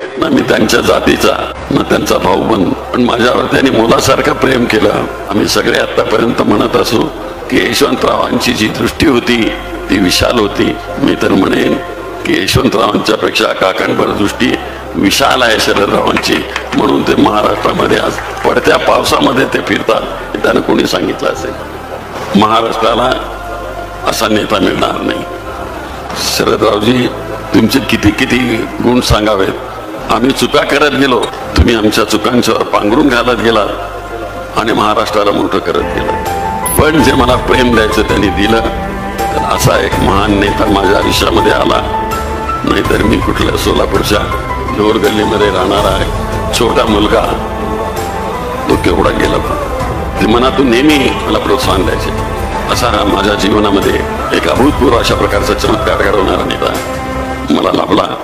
ना मी त्यांच्या जातीचा ना त्यांचा भाऊ पण माझ्यावर त्यांनी मुलासारखं प्रेम केलं. आम्ही सगळे आतापर्यंत म्हणत असू की यशवंतरावांची जी दृष्टी होती ती विशाल होती. मी तर म्हणेन की यशवंतरावांच्या पेक्षा काकांवर दृष्टी विशाल आहे शरदरावांची. म्हणून ते महाराष्ट्रामध्ये आज पडत्या पावसामध्ये ते फिरतात. त्यानं कोणी सांगितलं असेल महाराष्ट्राला असा नेता मिळणार नाही. शरदरावजी तुमचे किती किती गुण सांगावेत. आम्ही चुका करत गेलो, तुम्ही आमच्या चुकांच्यावर पांघरून घालत गेलात आणि महाराष्ट्राला मोठं करत गेलात. पण जे मला प्रेम द्यायचं त्यांनी दिलं. तर असा एक महान नेता माझ्या आयुष्यामध्ये आला. नाहीतर मी कुठल्या सोलापूरच्या जोर गल्लीमध्ये राहणारा आहे छोटा मुलगा, तो केवढा गेला. ते मनातून नेहमी मला प्रोत्साहन द्यायचे. असा माझ्या जीवनामध्ये एक अभूतपूर्व अशा प्रकारचा चमत्कार घडवणारा नेता मला लाभला.